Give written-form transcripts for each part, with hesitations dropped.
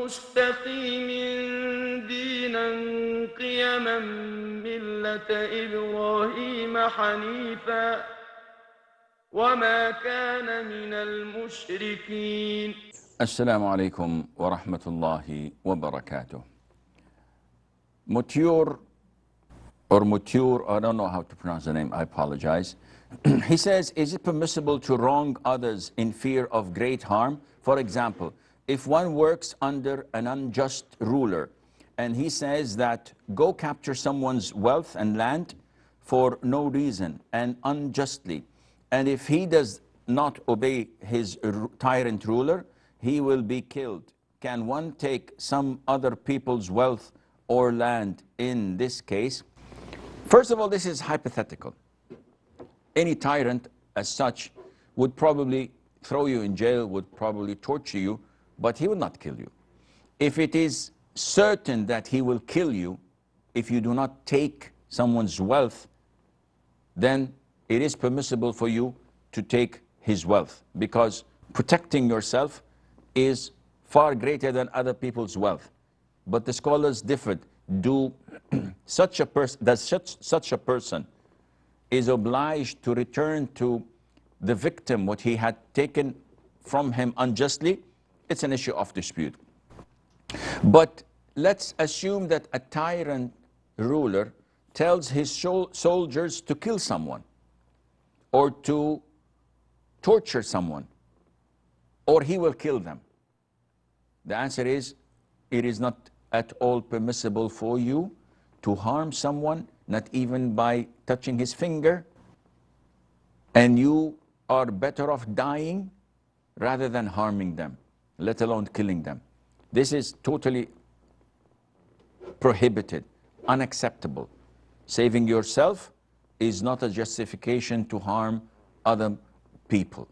مستقيم دينا قيما ملة إبراهيم حنيفا وما كان من المشركين. Assalamu alaikum wa rahmatullahi wa barakatuh. Mature, I don't know how to pronounce the name, I apologize. He says, is it permissible to wrong others in fear of great harm? For example, if one works under an unjust ruler and he says that go capture someone's wealth and land for no reason and unjustly, and if he does not obey his tyrant ruler, he will be killed. Can one take some other people's wealth or land in this case? First of all, this is hypothetical. Any tyrant as such would probably throw you in jail, would probably torture you, but he will not kill you. If it is certain that he will kill you if you do not take someone's wealth, then it is permissible for you to take his wealth, because protecting yourself is far greater than other people's wealth. But the scholars differed. Does such a person is obliged to return to the victim what he had taken from him unjustly? It's an issue of dispute. But let's assume that a tyrant ruler tells his soldiers to kill someone or to torture someone, or he will kill them. The answer is, it is not at all permissible for you to harm someone, not even by touching his finger, and you are better off dying rather than harming them, let alone killing them. This is totally prohibited, unacceptable. Saving yourself is not a justification to harm other people.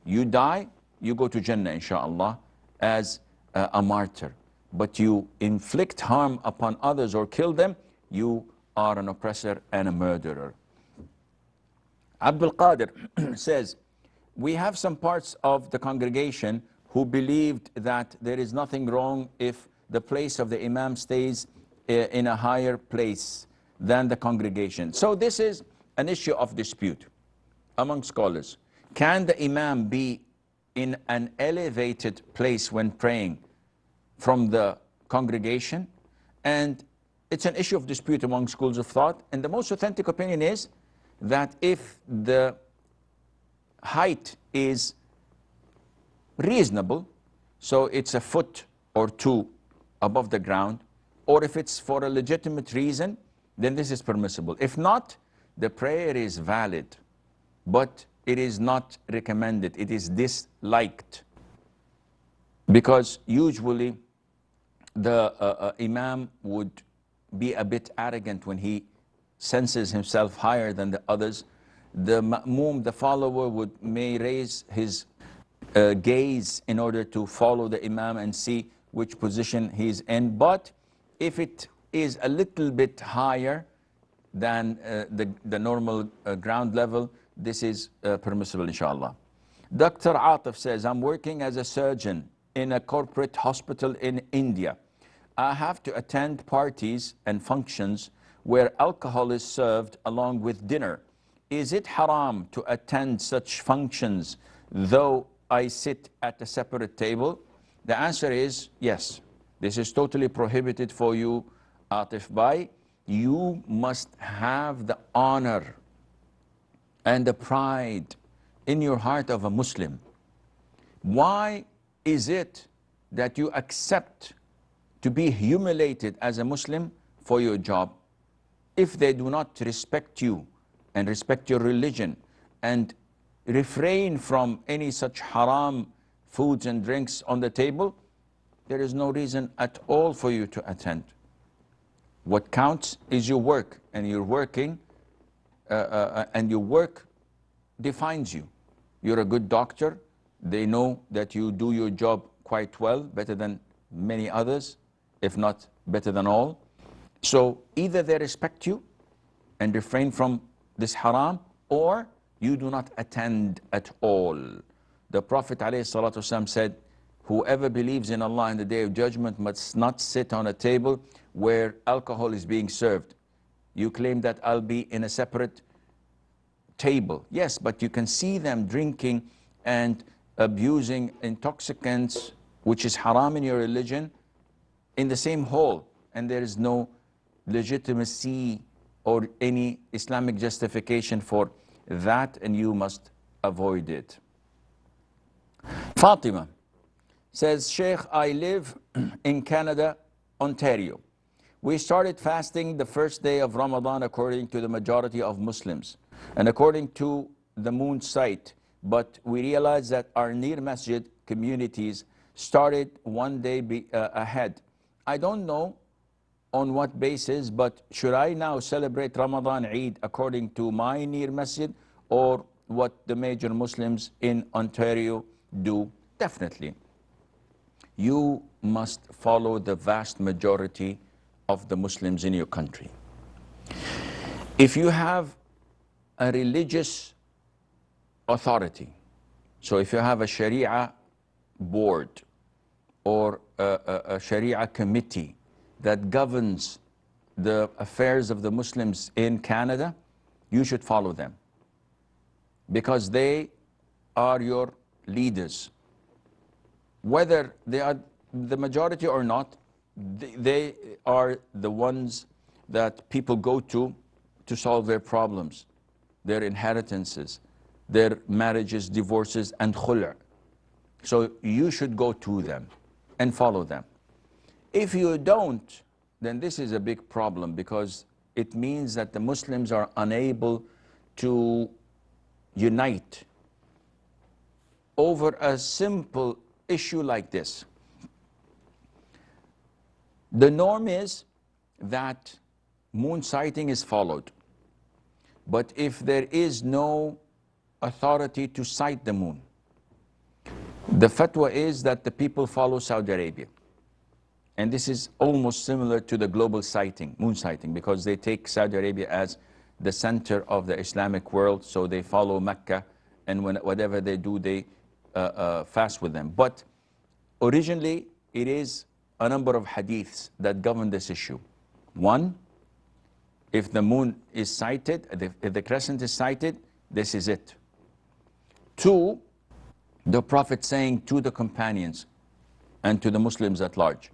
You die, you go to Jannah, inshallah, as a martyr. But you inflict harm upon others or kill them, you are an oppressor and a murderer. Abdul Qadir says, we have some parts of the congregation who believed that there is nothing wrong if the place of the imam stays in a higher place than the congregation. So this is an issue of dispute among scholars. Can the imam be in an elevated place when praying from the congregation? And it's an issue of dispute among schools of thought. And the most authentic opinion is that if the height is reasonable, so it's a foot or two above the ground, or if it's for a legitimate reason, then this is permissible. If not, the prayer is valid, but it is not recommended. It is disliked, because usually the imam would be a bit arrogant when he senses himself higher than the others. The ma'mum, the follower, may raise his gaze in order to follow the imam and see which position he's in. But if it is a little bit higher than the normal ground level, this is permissible, inshallah. Dr. Atif says, I'm working as a surgeon in a corporate hospital in India. I have to attend parties and functions where alcohol is served along with dinner. Is it haram to attend such functions though I sit at a separate table? The answer is yes. This is totally prohibited for you, Atif Bhai. You must have the honor and the pride in your heart of a Muslim. Why is it that you accept to be humiliated as a Muslim for your job? If they do not respect you and respect your religion and refrain from any such haram foods and drinks on the table, there is no reason at all for you to attend. What counts is your work, and you're working, and your work defines you. You're a good doctor. They know that you do your job quite well, better than many others, if not better than all. So either they respect you and refrain from this haram, or you do not attend at all. The Prophet ﷺ said, whoever believes in Allah and the Day of Judgment must not sit on a table where alcohol is being served. You claim that I'll be in a separate table. Yes, but you can see them drinking and abusing intoxicants, which is haram in your religion, in the same hall, and there is no legitimacy or any Islamic justification for that, and you must avoid it. Fatima says, Sheikh, I live in Canada, Ontario. We started fasting the first day of Ramadan according to the majority of Muslims and according to the moon sight, but we realized that our near masjid communities started one day ahead. I don't know on what basis, but should I now celebrate Ramadan Eid according to my near masjid or what the major Muslims in Ontario do? Definitely. You must follow the vast majority of the Muslims in your country. If you have a religious authority, so if you have a Sharia board or a Sharia committee that governs the affairs of the Muslims in Canada, you should follow them because they are your leaders. Whether they are the majority or not, they are the ones that people go to solve their problems, their inheritances, their marriages, divorces, and khul'. So you should go to them and follow them. If you don't, then this is a big problem because it means that the Muslims are unable to unite over a simple issue like this. The norm is that moon sighting is followed. But if there is no authority to sight the moon, the fatwa is that the people follow Saudi Arabia. And this is almost similar to the global sighting, moon sighting, because they take Saudi Arabia as the center of the Islamic world, so they follow Mecca, and whatever they do, they fast with them. But originally, it is a number of hadiths that govern this issue. One, if the moon is sighted, if the crescent is sighted, this is it. Two, the Prophet saying to the companions and to the Muslims at large,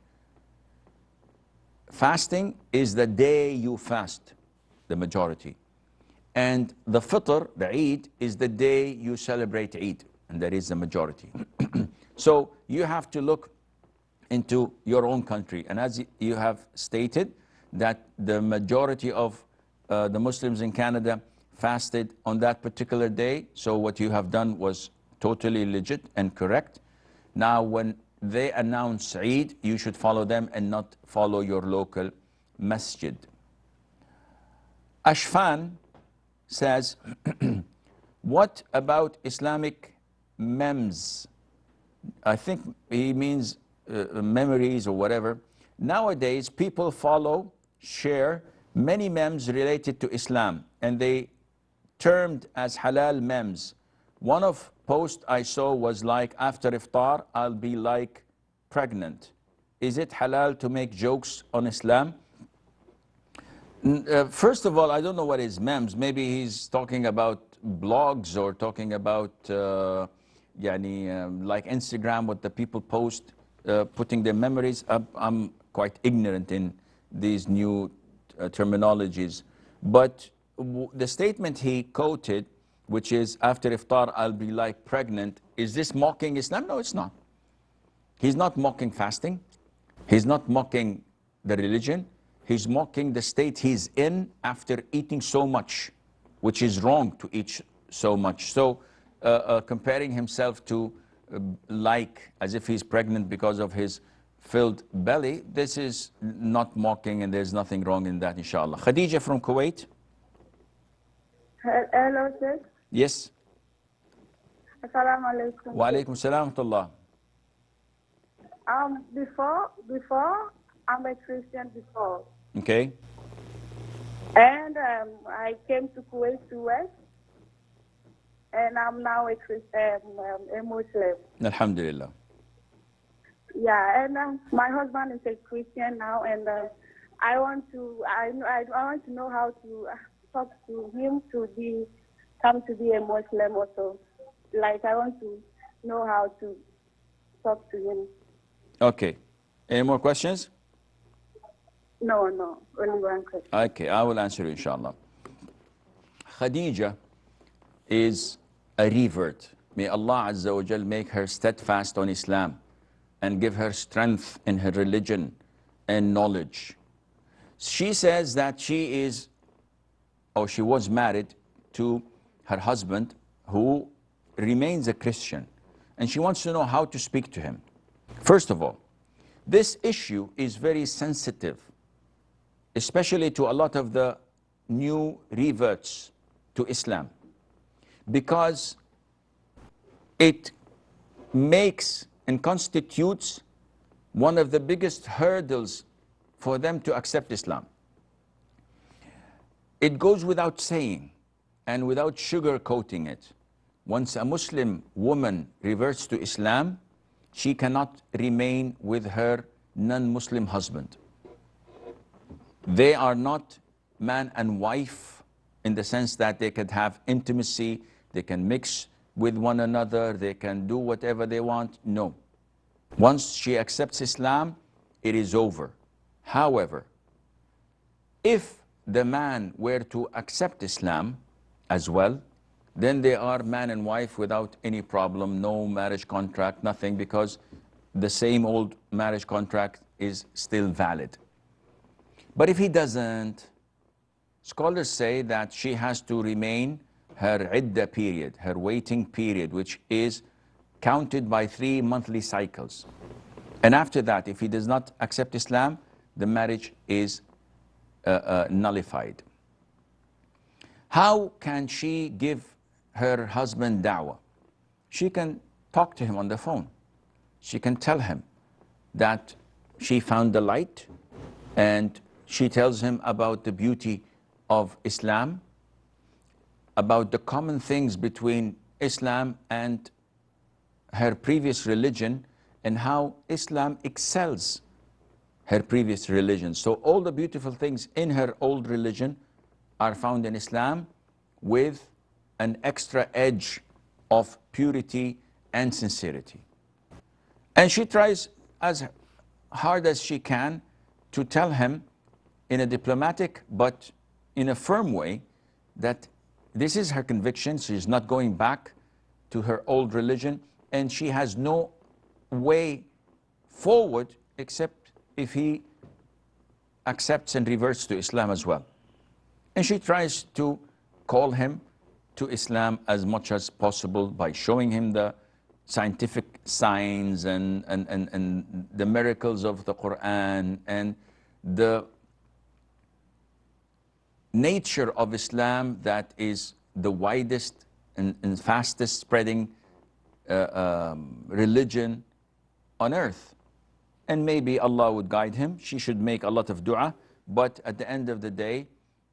fasting is the day you fast, the majority. And the fitr, the Eid, is the day you celebrate Eid, and that is the majority. So you have to look into your own country. And as you have stated, that the majority of the Muslims in Canada fasted on that particular day. So what you have done was totally legit and correct. Now, when they announce Eid, you should follow them and not follow your local masjid. Ashfan says, what about Islamic memes? I think he means memories or whatever. Nowadays, people share many memes related to Islam, and they termed as halal memes. One of post I saw was like, after iftar, I'll be like pregnant. Is it halal to make jokes on Islam? First of all, I don't know what is memes. Maybe he's talking about blogs or talking about like Instagram, what the people post, putting their memories up. I'm quite ignorant in these new terminologies. But the statement he quoted, which is, after iftar, I'll be like pregnant, is this mocking Islam? No, it's not. He's not mocking fasting. He's not mocking the religion. He's mocking the state he's in after eating so much, which is wrong to eat so much. So comparing himself to like as if he's pregnant because of his filled belly, this is not mocking, and there's nothing wrong in that, inshallah. Khadija from Kuwait. Hello, sir. Yes. Assalamu alaikum. Wa alaikum salam wa rahmatullah. Before, I'm a Christian before. Okay. And I came to Kuwait to work, and I'm now a Muslim. Alhamdulillah. Yeah, and my husband is a Christian now, and I want to I want to know how to talk to him to come to be a Muslim also. Like I want to know how to talk to him. Okay. Any more questions? No, only one question. Okay, I will answer you, inshallah. Khadija is a revert. May Allah Azza wa Jal make her steadfast on Islam and give her strength in her religion and knowledge. She says that she is, or she was married to her husband who remains a Christian, and she wants to know how to speak to him. First of all, this issue is very sensitive, especially to a lot of the new reverts to Islam, because it makes and constitutes one of the biggest hurdles for them to accept Islam. It goes without saying and without sugarcoating it. Once a Muslim woman reverts to Islam, she cannot remain with her non-Muslim husband. They are not man and wife in the sense that they could have intimacy, they can mix with one another, they can do whatever they want. No. Once she accepts Islam, it is over. However, if the man were to accept Islam as well, then they are man and wife without any problem, no marriage contract, nothing, because the same old marriage contract is still valid. But if he doesn't, scholars say that she has to remain her idda period, her waiting period, which is counted by 3 monthly cycles. And after that, if he does not accept Islam, the marriage is nullified. How can she give her husband da'wah? She can talk to him on the phone. She can tell him that she found the light, and she tells him about the beauty of Islam, about the common things between Islam and her previous religion, and how Islam excels her previous religion. So all the beautiful things in her old religion are found in Islam with an extra edge of purity and sincerity. And she tries as hard as she can to tell him in a diplomatic but in a firm way that this is her conviction. She's not going back to her old religion, and she has no way forward except if he accepts and reverts to Islam as well. And she tries to call him to Islam as much as possible by showing him the scientific signs and the miracles of the Quran and the nature of Islam that is the widest and fastest spreading religion on earth. And maybe Allah would guide him. She should make a lot of dua, but at the end of the day,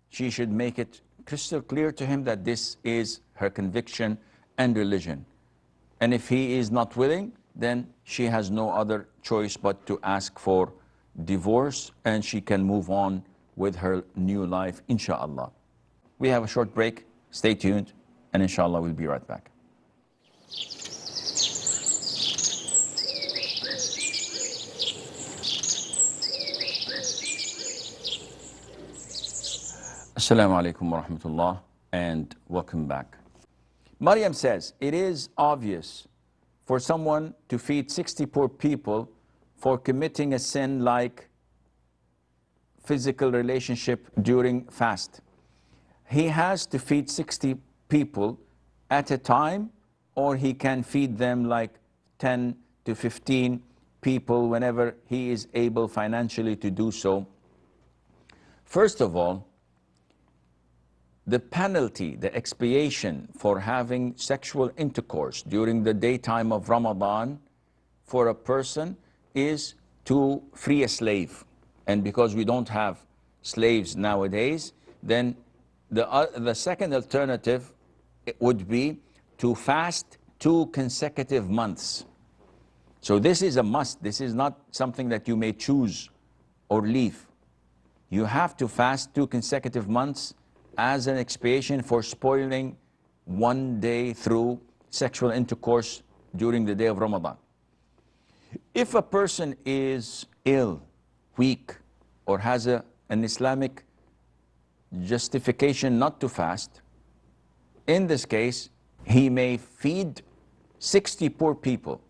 she should make it crystal clear to him that this is her conviction and religion. And if he is not willing, then she has no other choice but to ask for divorce, and she can move on with her new life, inshallah. We have a short break. Stay tuned, and inshallah we'll be right back. Assalamu alaikum wa rahmatullah, and welcome back. Maryam says, it is obvious for someone to feed 60 poor people for committing a sin like physical relationship during fast. He has to feed 60 people at a time, or he can feed them like 10 to 15 people whenever he is able financially to do so. First of all, the penalty, the expiation for having sexual intercourse during the daytime of Ramadan for a person is to free a slave. And because we don't have slaves nowadays, then the second alternative would be to fast 2 consecutive months. So this is a must. This is not something that you may choose or leave. You have to fast 2 consecutive months as an expiation for spoiling one day through sexual intercourse during the day of Ramadan. If a person is ill, weak, or has an Islamic justification not to fast, in this case, he may feed 60 poor people,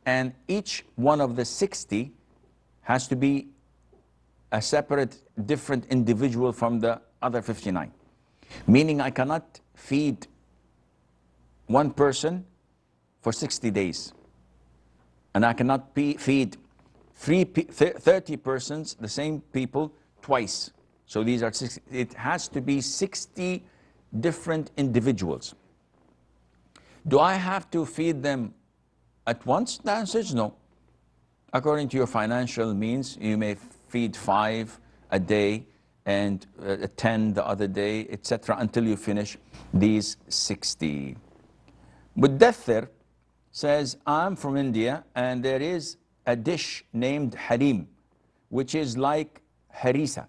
and each one of the 60 has to be a separate, different individual from the other 59. Meaning I cannot feed one person for 60 days. And I cannot feed 30 persons, the same people, twice. So these are 60. It has to be 60 different individuals. Do I have to feed them at once? The answer is no. According to your financial means, you may feed 5 a day and 10 the other day, etc., until you finish these 60. Mudathir says, I'm from India and there is a dish named halim, which is like harisa.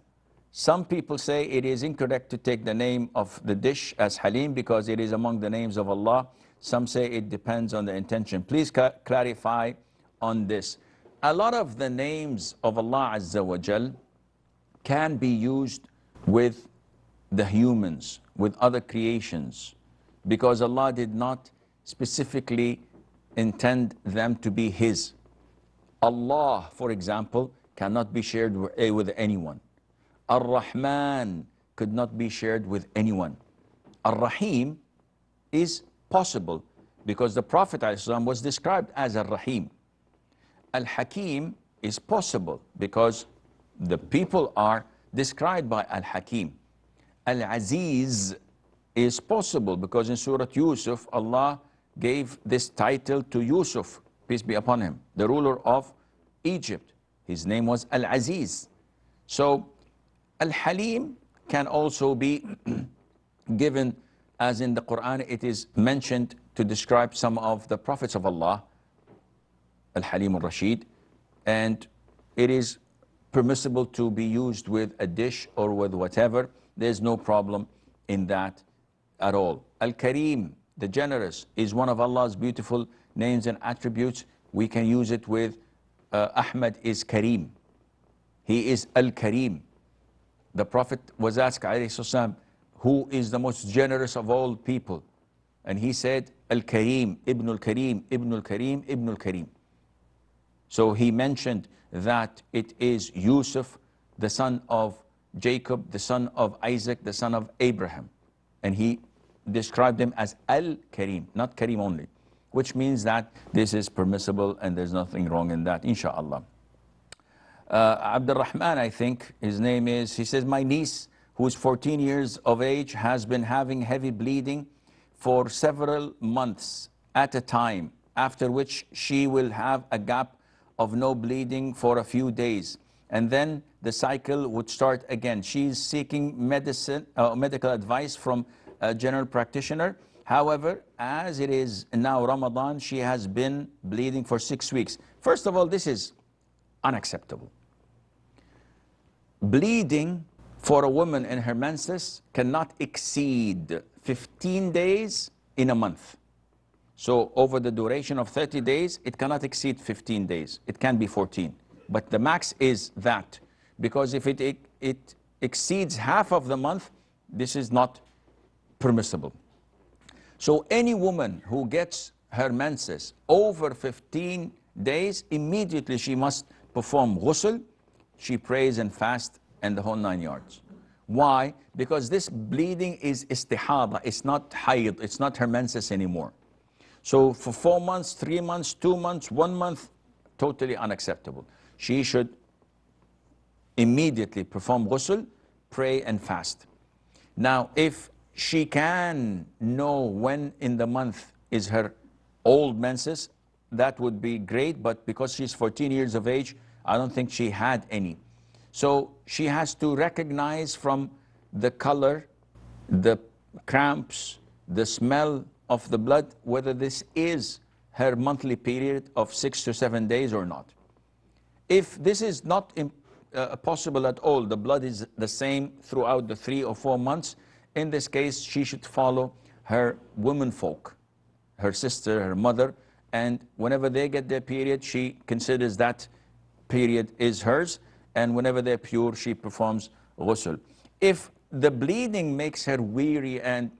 Some people say it is incorrect to take the name of the dish as halim because it is among the names of Allah. Some say it depends on the intention. Please clarify on this. A lot of the names of Allah Azza wa Jal can be used with the humans, with other creations, because Allah did not specifically intend them to be His. Allah, for example, cannot be shared with anyone. Ar-Rahman could not be shared with anyone. Ar-Rahim is possible because the Prophet ﷺ was described as Ar-Rahim. Al-Hakim is possible because the people are described by Al-Hakim. Al-Aziz is possible because in Surah Yusuf, Allah gave this title to Yusuf, peace be upon him, the ruler of Egypt. His name was Al-Aziz. So Al-Halim can also be given, as in the Quran it is mentioned to describe some of the prophets of Allah, Al-Halim al-Rashid, and it is permissible to be used with a dish or with whatever. There's no problem in that at all. Al-Kareem, the generous, is one of Allah's beautiful names and attributes. We can use it with Ahmad is Kareem. He is Al-Kareem. The Prophet was asked, ﷺ, who is the most generous of all people? And he said, Al-Kareem, Ibn al-Kareem, Ibn al-Kareem, Ibn al-Kareem. So he mentioned that it is Yusuf, the son of Jacob, the son of Isaac, the son of Abraham. And he described him as Al-Kareem, not Kareem only, which means that this is permissible and there's nothing wrong in that, inshallah. Abdul Rahman, I think his name is, he says, my niece, who is 14 years of age, has been having heavy bleeding for several months at a time, after which she will have a gap of no bleeding for a few days, and then the cycle would start again. She is seeking medical advice from a general practitioner. However, as it is now Ramadan, she has been bleeding for 6 weeks. First of all, this is unacceptable. Bleeding for a woman in her menses cannot exceed 15 days in a month. So over the duration of 30 days, it cannot exceed 15 days. It can be 14. But the max is that. Because if it exceeds half of the month, this is not permissible. So any woman who gets her menses over 15 days, immediately she must perform ghusl, she prays and fasts, and the whole 9 yards. Why? Because this bleeding is istihada, it's not hayd, it's not her menses anymore. So for 4 months, 3 months, 2 months, 1 month, totally unacceptable. She should immediately perform ghusl, pray and fast. Now, if she can know when in the month is her old menses, that would be great, but because she's 14 years of age, I don't think she had any. So she has to recognize from the color, the cramps, the smell of the blood, whether this is her monthly period of 6 to 7 days or not. If this is not possible at all, the blood is the same throughout the 3 or 4 months, in this case, she should follow her womenfolk, her sister, her mother, and whenever they get their period, she considers that period is hers, and whenever they're pure, she performs ghusl. If the bleeding makes her weary and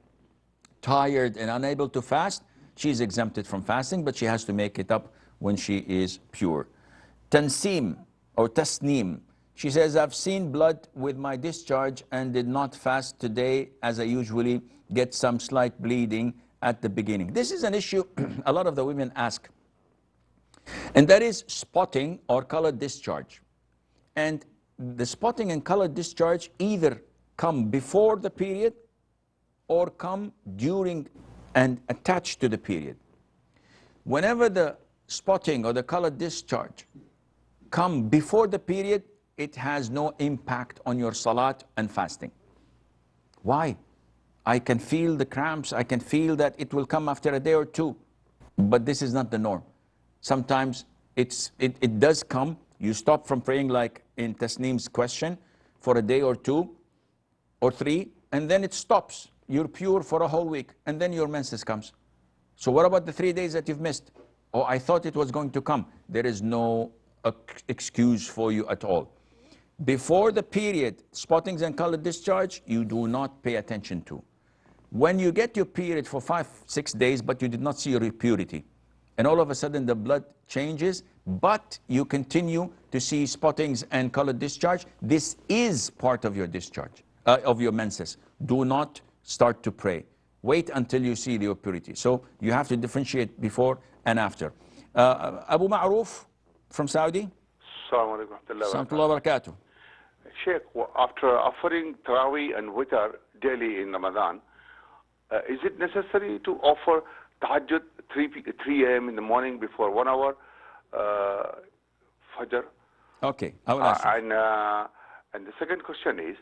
tired and unable to fast, she's exempted from fasting, but she has to make it up when she is pure. Tansim or tasneem, she says, I've seen blood with my discharge and did not fast today as I usually get some slight bleeding at the beginning. This is an issue a lot of the women ask, and that is spotting or colored discharge. And the spotting and colored discharge either come before the period or come during and attached to the period. Whenever the spotting or the colored discharge come before the period, it has no impact on your salat and fasting. Why? I can feel the cramps, I can feel that it will come after a day or two, but this is not the norm. Sometimes it does come, you stop from praying like in Tasneem's question for a day or 2 or 3, and then it stops. You're pure for a whole week, and then your menses comes. So what about the 3 days that you've missed? Oh, I thought it was going to come. There is no excuse for you at all. Before the period, spottings and colored discharge, you do not pay attention to. When you get your period for 5-6 days, but you did not see your purity, and all of a sudden the blood changes, but you continue to see spottings and colored discharge, this is part of your discharge, of your menses. Do not start to pray. Wait until you see your purity. So you have to differentiate before and after. Abu Ma'ruf from Saudi. Assalamu alaikum Assalamu wa barakatuh. Sheikh, after offering Taraweeh and Witr daily in Ramadan, is it necessary to offer Tahajjud 3 a.m. in the morning before 1 hour Fajr? Okay, I will answer. And the second question is,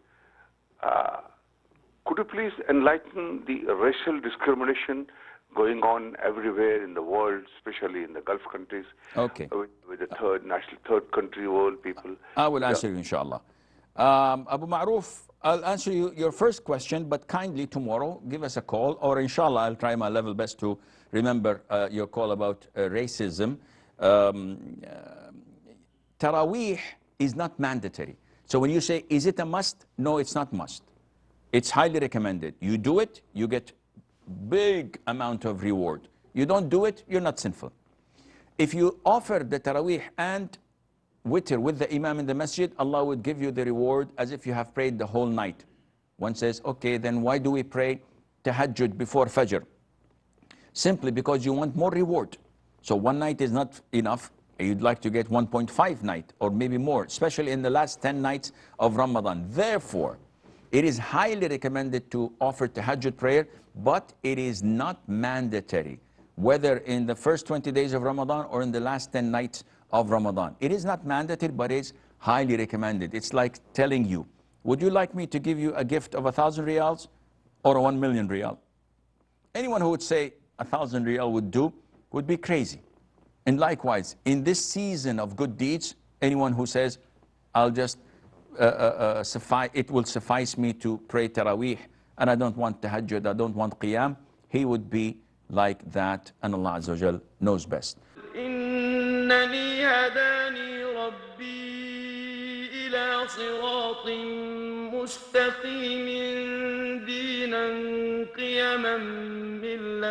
could you please enlighten the racial discrimination going on everywhere in the world, especially in the Gulf countries, okay, with the third country world people? I will answer you, inshallah. Abu Ma'ruf, I'll answer you your first question, but kindly tomorrow give us a call, or inshallah I'll try my level best to remember your call about racism. Taraweeh is not mandatory. So when you say, is it a must? No, it's not must. It's highly recommended. You do it, you get big amount of reward. You don't do it, you're not sinful. If you offer the Taraweeh and Witr with the Imam in the masjid, Allah would give you the reward as if you have prayed the whole night. One says, okay, then why do we pray Tahajjud before Fajr? Simply because you want more reward. So one night is not enough. You'd like to get 1.5 night or maybe more, especially in the last 10 nights of Ramadan. Therefore, it is highly recommended to offer Tahajjud prayer, but it is not mandatory, whether in the first 20 days of Ramadan or in the last 10 nights of Ramadan. It is not mandatory, but it's highly recommended. It's like telling you, would you like me to give you a gift of 1,000 riyals or 1 million riyal? Anyone who would say 1,000 riyal would do would be crazy. And likewise, in this season of good deeds, anyone who says, I'll just it will suffice me to pray Taraweeh, and I don't want Tahajjud, I don't want Qiyam, he would be like that, and Allah Azza wa Jal knows best. إنني هداني ربي إلى صراط مستقيم دينا قيما ملة